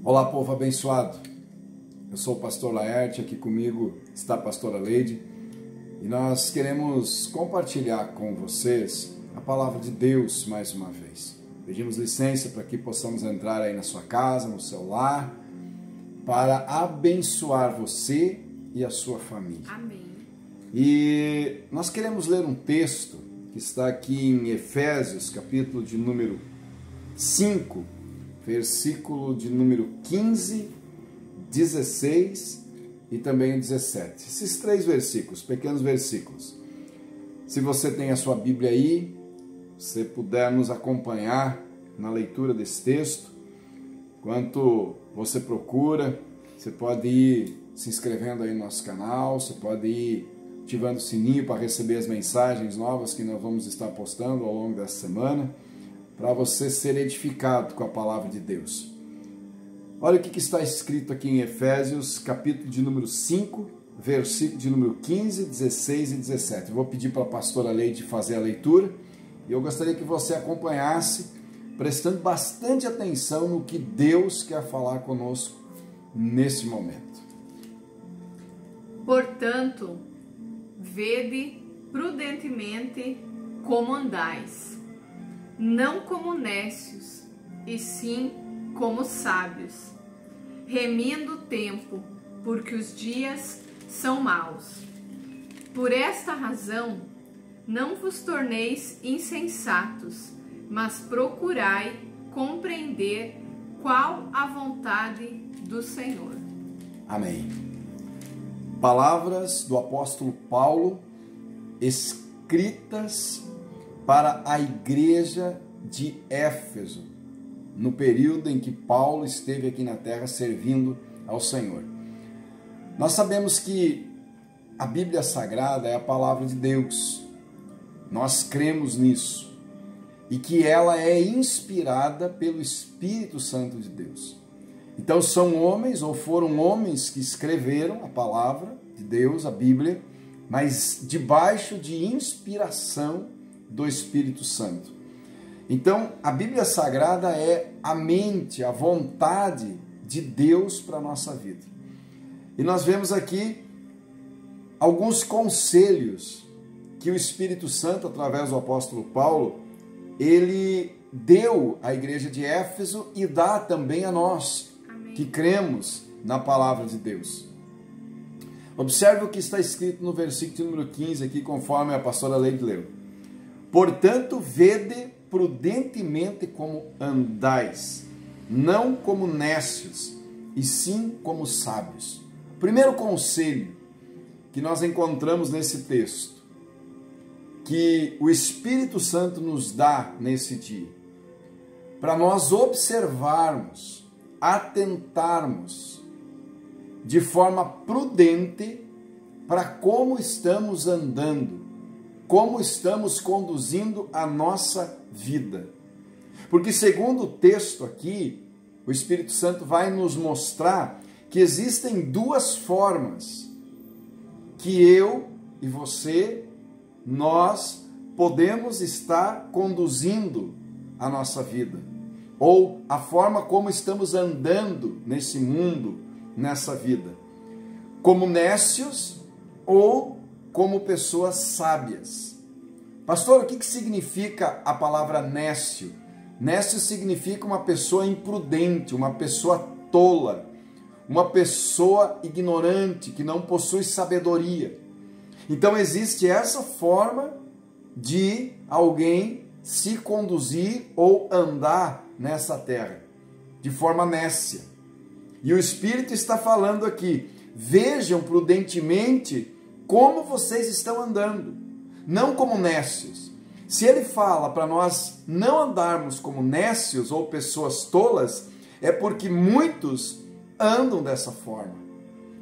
Olá, povo abençoado. Eu sou o pastor Laerte, aqui comigo está a pastora Leide e nós queremos compartilhar com vocês a palavra de Deus mais uma vez. Pedimos licença para que possamos entrar aí na sua casa, no seu lar, para abençoar você e a sua família. Amém. E nós queremos ler um texto que está aqui em Efésios, capítulo de número 5, versículo de número 15, 16 e também 17. Esses três versículos, pequenos versículos. Se você tem a sua Bíblia aí, você puder nos acompanhar na leitura desse texto, enquanto você procura, você pode ir se inscrevendo aí no nosso canal, você pode ir ativando o sininho para receber as mensagens novas que nós vamos estar postando ao longo dessa semana, para você ser edificado com a palavra de Deus. Olha o que está escrito aqui em Efésios, capítulo de número 5, versículo de número 15, 16 e 17. Eu vou pedir para a pastora Leide fazer a leitura e eu gostaria que você acompanhasse, prestando bastante atenção no que Deus quer falar conosco nesse momento. Portanto, vede prudentemente como andais, não como necios, e sim como sábios, remindo o tempo, porque os dias são maus. Por esta razão, não vos torneis insensatos, mas procurai compreender qual a vontade do Senhor. Amém. Palavras do apóstolo Paulo, escritas para a igreja de Éfeso, no período em que Paulo esteve aqui na terra servindo ao Senhor. Nós sabemos que a Bíblia Sagrada é a palavra de Deus, nós cremos nisso, e que ela é inspirada pelo Espírito Santo de Deus. Então são homens, ou foram homens que escreveram a palavra de Deus, a Bíblia, mas debaixo de inspiração do Espírito Santo. Então, a Bíblia Sagrada é a mente, a vontade de Deus para a nossa vida. E nós vemos aqui alguns conselhos que o Espírito Santo, através do apóstolo Paulo, ele deu à igreja de Éfeso e dá também a nós, que cremos na palavra de Deus. Observe o que está escrito no versículo número 15 aqui, conforme a pastora Leide leu. Portanto, vede prudentemente como andais, não como necios, e sim como sábios. Primeiro conselho que nós encontramos nesse texto, que o Espírito Santo nos dá nesse dia, para nós observarmos, atentarmos de forma prudente para como estamos andando, como estamos conduzindo a nossa vida. Porque segundo o texto aqui, o Espírito Santo vai nos mostrar que existem duas formas que eu e você, nós podemos estar conduzindo a nossa vida, ou a forma como estamos andando nesse mundo, nessa vida, como nécios ou como pessoas sábias. Pastor, o que significa a palavra nécio? Nécio significa uma pessoa imprudente, uma pessoa tola, uma pessoa ignorante, que não possui sabedoria. Então existe essa forma de alguém se conduzir ou andar nessa terra, de forma nécia. E o Espírito está falando aqui, vejam prudentemente como vocês estão andando, não como nécios. Se ele fala para nós não andarmos como nécios ou pessoas tolas, é porque muitos andam dessa forma.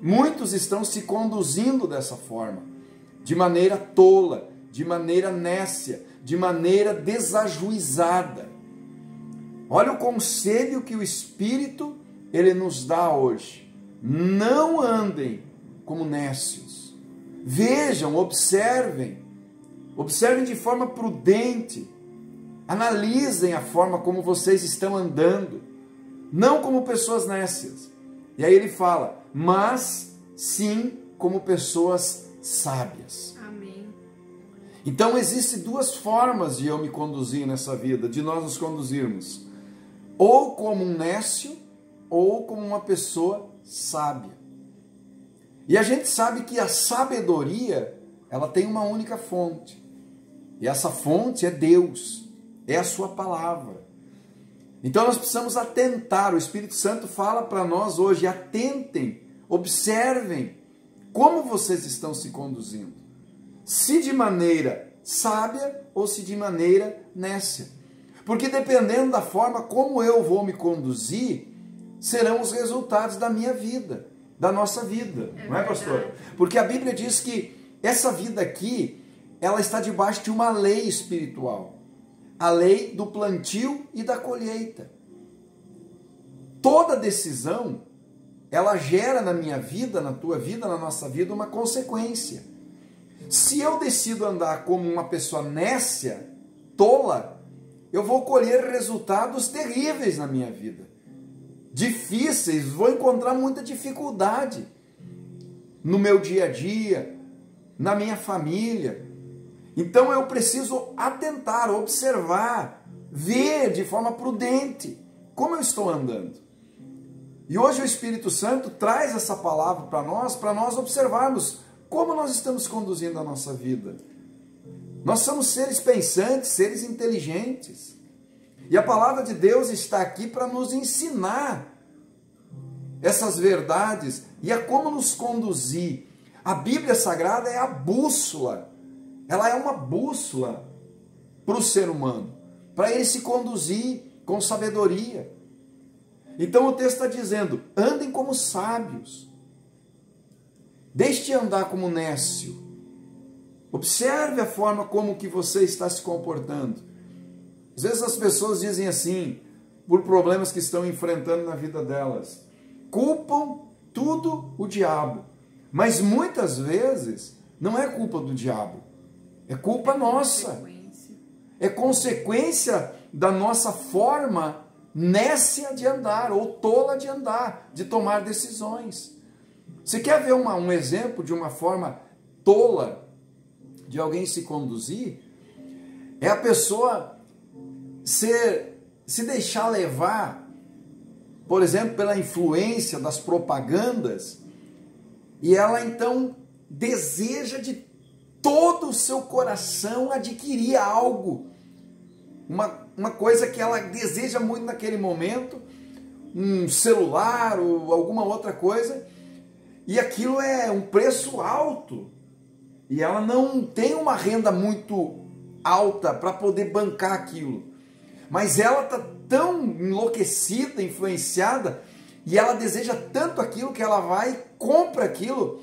Muitos estão se conduzindo dessa forma, de maneira tola, de maneira nécia, de maneira desajuizada. Olha o conselho que o Espírito ele nos dá hoje. Não andem como nécios. Vejam, observem de forma prudente, analisem a forma como vocês estão andando, não como pessoas nécias. E aí ele fala, mas sim como pessoas sábias. Amém. Então existem duas formas de eu me conduzir nessa vida, de nós nos conduzirmos. Ou como um nécio, ou como uma pessoa sábia. E a gente sabe que a sabedoria, ela tem uma única fonte. E essa fonte é Deus, é a sua palavra. Então nós precisamos atentar, o Espírito Santo fala para nós hoje, atentem, observem como vocês estão se conduzindo. Se de maneira sábia ou se de maneira nécia. Porque dependendo da forma como eu vou me conduzir, serão os resultados da minha vida, da nossa vida. Não é, pastor? Porque a Bíblia diz que essa vida aqui, ela está debaixo de uma lei espiritual. A lei do plantio e da colheita. Toda decisão, ela gera na minha vida, na tua vida, na nossa vida, uma consequência. Se eu decido andar como uma pessoa nécia, tola, eu vou colher resultados terríveis na minha vida. Difíceis, vou encontrar muita dificuldade no meu dia a dia, na minha família. Então eu preciso atentar, observar, ver de forma prudente como eu estou andando. E hoje o Espírito Santo traz essa palavra para nós observarmos como nós estamos conduzindo a nossa vida. Nós somos seres pensantes, seres inteligentes. E a palavra de Deus está aqui para nos ensinar essas verdades e a como nos conduzir. A Bíblia Sagrada é a bússola. Ela é uma bússola para o ser humano, para ele se conduzir com sabedoria. Então o texto está dizendo, andem como sábios. Deixe de andar como nécio. Observe a forma como que você está se comportando. Às vezes as pessoas dizem assim, por problemas que estão enfrentando na vida delas, culpam tudo o diabo. Mas muitas vezes não é culpa do diabo, é culpa nossa. É consequência da nossa forma nécia de andar, ou tola de andar, de tomar decisões. Você quer ver um exemplo de uma forma tola de alguém se conduzir? É a pessoa se deixar levar, por exemplo, pela influência das propagandas, e ela então deseja de todo o seu coração adquirir algo, uma coisa que ela deseja muito naquele momento, um celular ou alguma outra coisa, e aquilo é um preço alto, e ela não tem uma renda muito alta para poder bancar aquilo, mas ela está tão enlouquecida, influenciada, e ela deseja tanto aquilo que ela vai e compra aquilo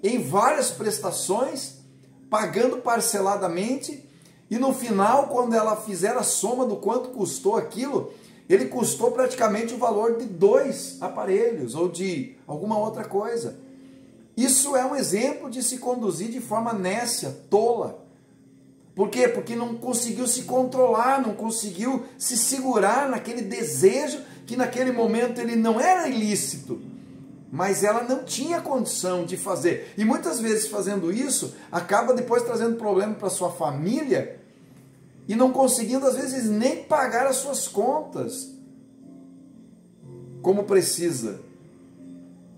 em várias prestações, pagando parceladamente, e no final, quando ela fizer a soma do quanto custou aquilo, ele custou praticamente o valor de 2 aparelhos ou de alguma outra coisa. Isso é um exemplo de se conduzir de forma nécia, tola. Por quê? Porque não conseguiu se controlar, não conseguiu se segurar naquele desejo que naquele momento ele não era ilícito, mas ela não tinha condição de fazer. E muitas vezes fazendo isso, acaba depois trazendo problema para sua família e não conseguindo às vezes nem pagar as suas contas como precisa.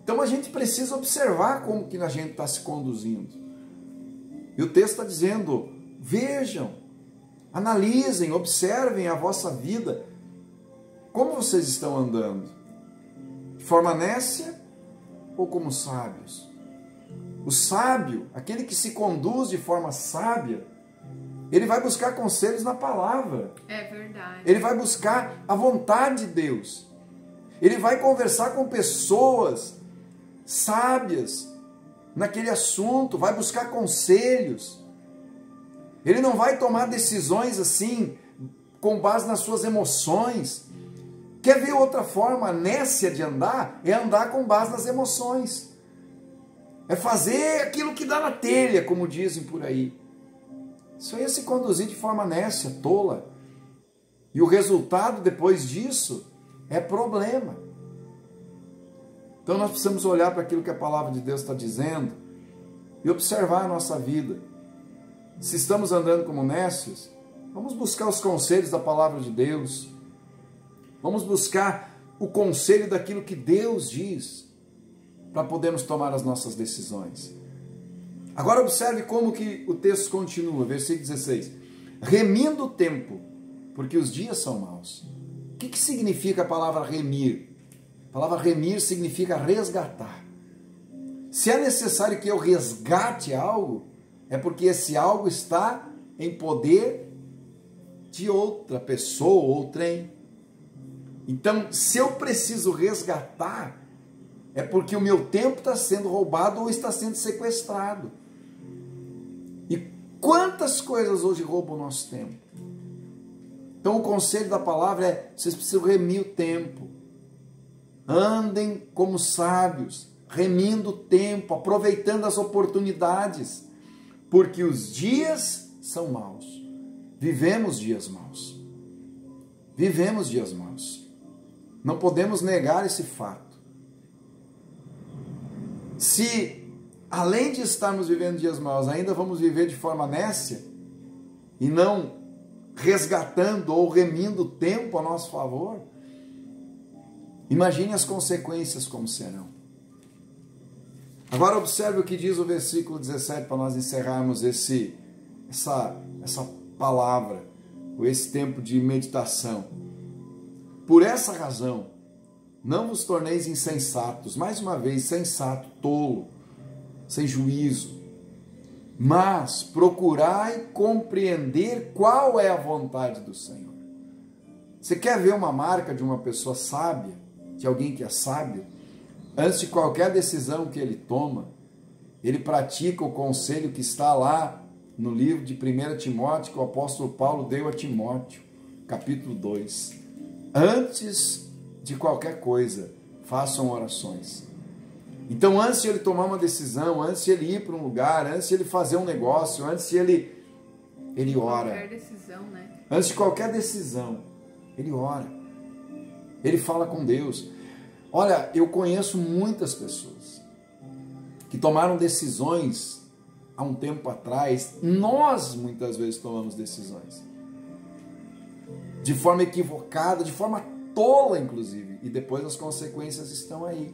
Então a gente precisa observar como que a gente está se conduzindo. E o texto está dizendo, vejam, analisem, observem a vossa vida. Como vocês estão andando? De forma nécia ou como sábios? O sábio, aquele que se conduz de forma sábia, ele vai buscar conselhos na palavra. É verdade. Ele vai buscar a vontade de Deus. Ele vai conversar com pessoas sábias naquele assunto, vai buscar conselhos. Ele não vai tomar decisões assim, com base nas suas emoções. Quer ver outra forma nécia de andar? É andar com base nas emoções. É fazer aquilo que dá na telha, como dizem por aí. Isso aí é se conduzir de forma nécia, tola. E o resultado depois disso é problema. Então nós precisamos olhar para aquilo que a palavra de Deus está dizendo e observar a nossa vida. Se estamos andando como nécios, vamos buscar os conselhos da palavra de Deus. Vamos buscar o conselho daquilo que Deus diz para podermos tomar as nossas decisões. Agora observe como que o texto continua, versículo 16. Remindo o tempo, porque os dias são maus. O que significa a palavra remir? A palavra remir significa resgatar. Se é necessário que eu resgate algo, é porque esse algo está em poder de outra pessoa ou trem. Então, se eu preciso resgatar, é porque o meu tempo está sendo roubado ou está sendo sequestrado. E quantas coisas hoje roubam o nosso tempo? Então, o conselho da palavra é: vocês precisam remir o tempo. Andem como sábios, remindo o tempo, aproveitando as oportunidades, porque os dias são maus. Vivemos dias maus. Vivemos dias maus. Não podemos negar esse fato. Se, além de estarmos vivendo dias maus, ainda vamos viver de forma nécia e não resgatando ou remindo o tempo a nosso favor, imagine as consequências como serão. Agora observe o que diz o versículo 17 para nós encerrarmos essa palavra, ou esse tempo de meditação. Por essa razão, não vos torneis insensatos, mais uma vez, sensato, tolo, sem juízo, mas procurai compreender qual é a vontade do Senhor. Você quer ver uma marca de uma pessoa sábia, de alguém que é sábio? Antes de qualquer decisão que ele toma, ele pratica o conselho que está lá no livro de 1 Timóteo, que o apóstolo Paulo deu a Timóteo, capítulo 2. Antes de qualquer coisa, façam orações. Então, antes de ele tomar uma decisão, antes de ele ir para um lugar, antes de ele fazer um negócio, antes de ele ora. Qualquer decisão, né? Antes de qualquer decisão, ele ora. Ele fala com Deus. Olha, eu conheço muitas pessoas que tomaram decisões há um tempo atrás. Nós, muitas vezes, tomamos decisões de forma equivocada, de forma tola, inclusive, e depois as consequências estão aí.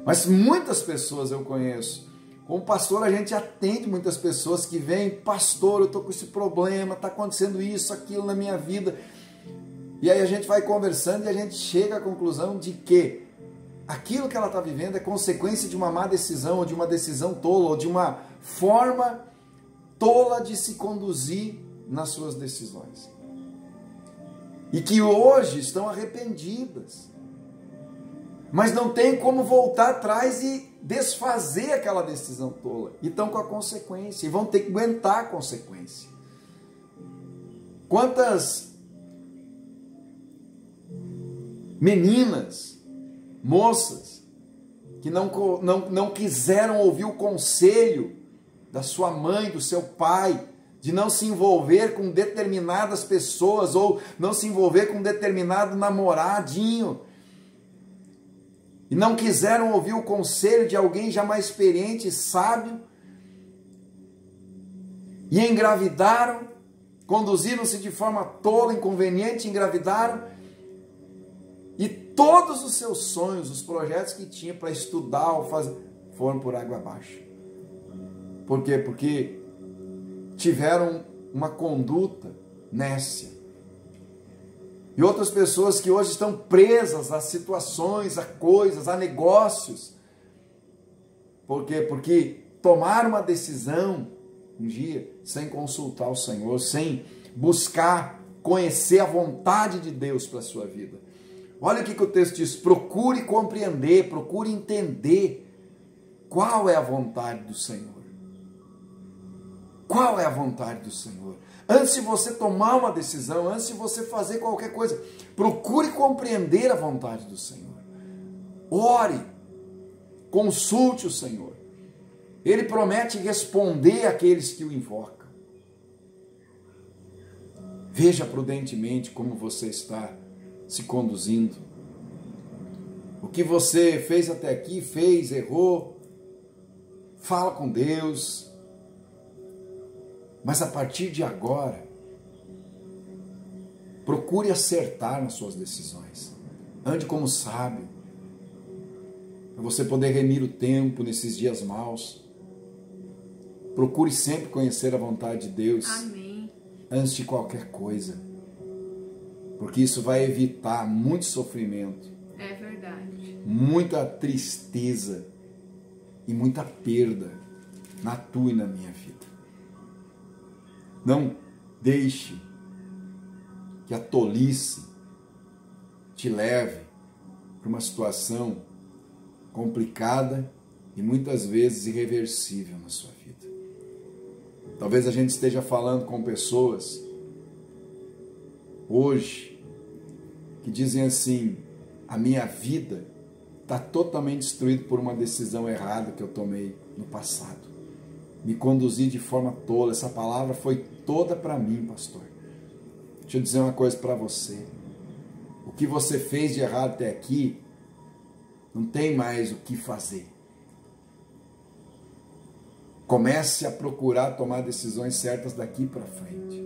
Mas muitas pessoas eu conheço. Como pastor, a gente atende muitas pessoas que vêm: pastor, eu estou com esse problema, está acontecendo isso, aquilo na minha vida. E aí a gente vai conversando e a gente chega à conclusão de que aquilo que ela está vivendo é consequência de uma má decisão, ou de uma decisão tola, ou de uma forma tola de se conduzir nas suas decisões. E que hoje estão arrependidas, mas não tem como voltar atrás e desfazer aquela decisão tola. E estão com a consequência, e vão ter que aguentar a consequência. Quantas meninas, moças, que não quiseram ouvir o conselho da sua mãe, do seu pai, de não se envolver com determinadas pessoas, ou não se envolver com determinado namoradinho, e não quiseram ouvir o conselho de alguém já mais experiente e sábio, e engravidaram, conduziram-se de forma tola, inconveniente, engravidaram, e todos os seus sonhos, os projetos que tinha para estudar ou fazer, foram por água abaixo. Por quê? Porque tiveram uma conduta nécia. E outras pessoas que hoje estão presas a situações, a coisas, a negócios. Por quê? Porque tomaram uma decisão um dia sem consultar o Senhor, sem buscar conhecer a vontade de Deus para a sua vida. Olha o que o texto diz: procure compreender, procure entender qual é a vontade do Senhor. Qual é a vontade do Senhor? Antes de você tomar uma decisão, antes de você fazer qualquer coisa, procure compreender a vontade do Senhor. Ore, consulte o Senhor. Ele promete responder àqueles que o invocam. Veja prudentemente como você está se conduzindo O que você fez até aqui, errou, fala com Deus. Mas a partir de agora, procure acertar nas suas decisões. Ande como sábio, para você poder remir o tempo nesses dias maus. Procure sempre conhecer a vontade de Deus. Amém. Antes de qualquer coisa. Porque isso vai evitar muito sofrimento. É verdade. Muita tristeza e muita perda na tua e na minha vida. Não deixe que a tolice te leve para uma situação complicada e muitas vezes irreversível na sua vida. Talvez a gente esteja falando com pessoas hoje que dizem assim: a minha vida está totalmente destruída por uma decisão errada que eu tomei no passado. Me conduzi de forma tola. Essa palavra foi toda para mim, pastor. Deixa eu dizer uma coisa para você. O que você fez de errado até aqui, não tem mais o que fazer. Comece a procurar tomar decisões certas daqui para frente.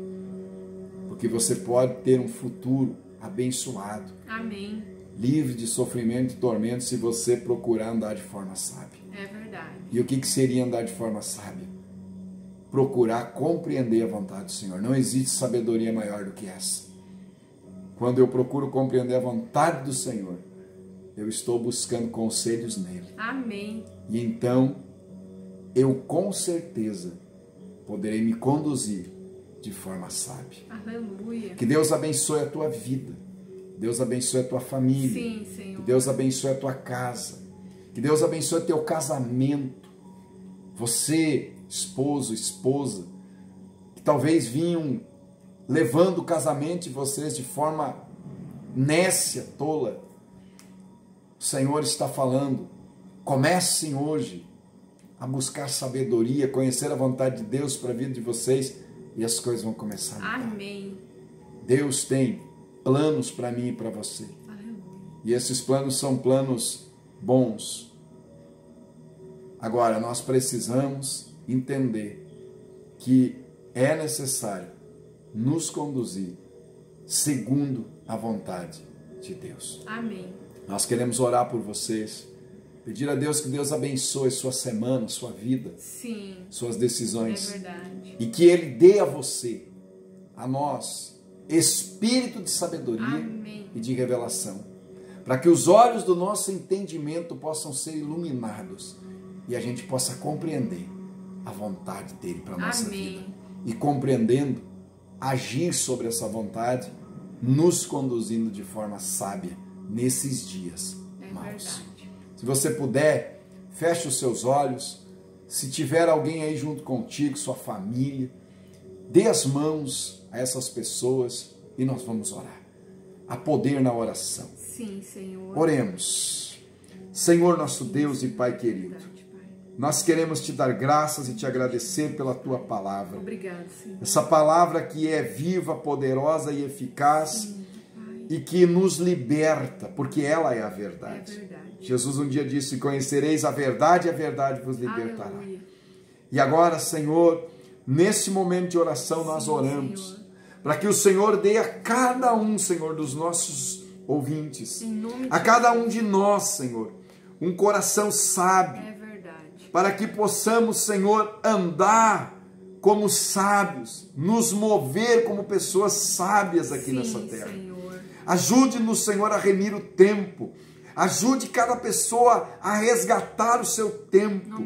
Porque você pode ter um futuro abençoado. Amém. Livre de sofrimento e tormento se você procurar andar de forma sábia. É verdade. E o que seria andar de forma sábia? Procurar compreender a vontade do Senhor. Não existe sabedoria maior do que essa. Quando eu procuro compreender a vontade do Senhor, eu estou buscando conselhos nele. Amém. E então, eu com certeza poderei me conduzir de forma sábia. Aleluia. Que Deus abençoe a tua vida. Deus abençoe a tua família. Sim, Senhor. Que Deus abençoe a tua casa. Que Deus abençoe teu casamento. Você, esposo, esposa, que talvez vinham levando o casamento de vocês de forma nécia, tola. O Senhor está falando: comecem hoje a buscar sabedoria, conhecer a vontade de Deus para a vida de vocês, e as coisas vão começar a mudar. Amém. Deus tem planos para mim e para você. Aleluia. E esses planos são planos bons. Agora, nós precisamos entender que é necessário nos conduzir segundo a vontade de Deus. Amém. Nós queremos orar por vocês, pedir a Deus que Deus abençoe sua semana, sua vida, Sim. suas decisões. É verdade. E que Ele dê a você, a nós, espírito de sabedoria Amém. e de revelação, para que os olhos do nosso entendimento possam ser iluminados e a gente possa compreender a vontade dele para a nossa Amém. vida. E compreendendo, agir sobre essa vontade, nos conduzindo de forma sábia nesses dias maus. Verdade. Se você puder, feche os seus olhos. Se tiver alguém aí junto contigo, sua família, dê as mãos a essas pessoas e nós vamos orar. Há poder na oração. Sim, Senhor. Oremos. Senhor nosso Deus e Pai querido, nós queremos te dar graças e te agradecer pela tua palavra. Obrigado, Senhor. Essa palavra que é viva, poderosa e eficaz, e que nos liberta, porque ela é a verdade. É verdade. Jesus um dia disse: conhecereis a verdade e a verdade vos libertará. Aleluia. E agora, Senhor, nesse momento de oração nós oramos, para que o Senhor dê a cada um, Senhor, dos nossos ouvintes, a cada um de nós, Senhor, um coração sábio, É verdade. para que possamos, Senhor, andar como sábios, nos mover como pessoas sábias aqui nessa terra. Senhor. Ajude-nos, Senhor, a remir o tempo. Ajude cada pessoa a resgatar o seu tempo.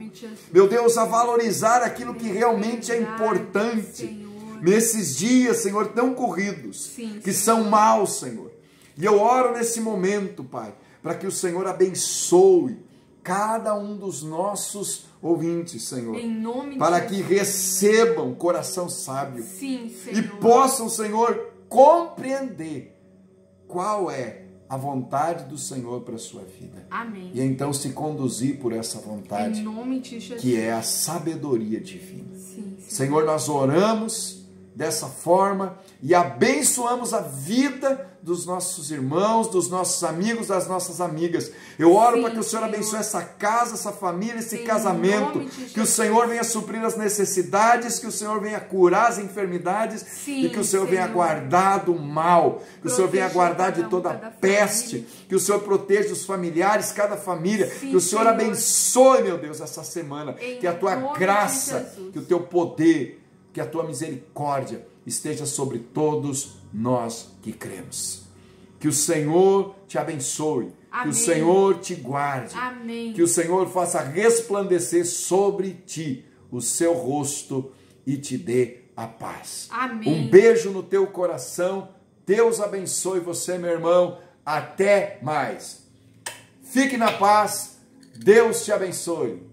Meu Deus, a valorizar aquilo que realmente é importante. Senhor. Nesses dias, Senhor, tão corridos, Sim, que Senhor. são maus, Senhor. E eu oro nesse momento, Pai, para que o Senhor abençoe cada um dos nossos ouvintes, Senhor. Em nome Para de que Jesus. recebam coração sábio. Sim, E Senhor. possam, Senhor, compreender qual é a vontade do Senhor para a sua vida. Amém. E então se conduzir por essa vontade, Em nome de Jesus. que é a sabedoria divina. Sim, Senhor. Senhor, nós oramos dessa forma e abençoamos a vida dos nossos irmãos, dos nossos amigos, das nossas amigas. Eu oro para que o Senhor abençoe essa casa, essa família, esse casamento, que o Senhor venha suprir as necessidades, que o Senhor venha curar as enfermidades e que o Senhor venha guardar do mal, que o Senhor venha guardar de toda peste, que o Senhor proteja os familiares, cada família, que o Senhor abençoe, meu Deus, essa semana, que a tua graça, que o teu poder, que a tua misericórdia esteja sobre todos nós que cremos. Que o Senhor te abençoe, que o Senhor te guarde, que o Senhor faça resplandecer sobre ti o seu rosto e te dê a paz. Um beijo no teu coração, Deus abençoe você, meu irmão, até mais. Fique na paz, Deus te abençoe.